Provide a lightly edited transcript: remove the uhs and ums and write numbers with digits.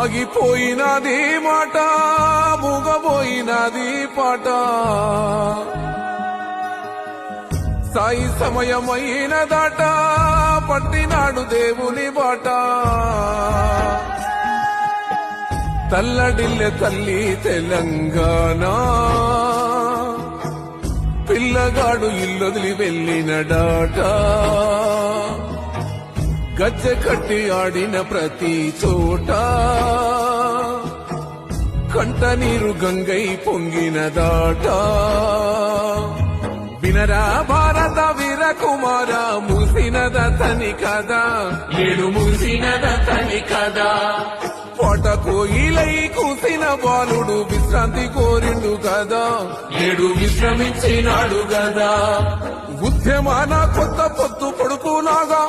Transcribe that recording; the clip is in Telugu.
ఆగిపోయినది మాట మూగబోయినది పాట సాయి సమయమైనదాట పట్టినాడు దేవుని బాట తల్లడిల్లె తల్లి తెలంగాణ పిల్లగాడు ఇల్లొదిలి వెళ్ళినడాట గజ్జె కట్టి ఆడిన ప్రతి చోట కంట నీరు గంగై పొంగినదాట వినరా భారత వీర కుమార మూసినదతని కదా ఏడు మూసినదతని కదా పాట కోయిలై కూసిన బాలుడు విశ్రాంతి కోరిండు కదా ఏడు విశ్రమించినాడు కదా ఉద్యమాన కొత్త పొద్దు పొడుపులాగా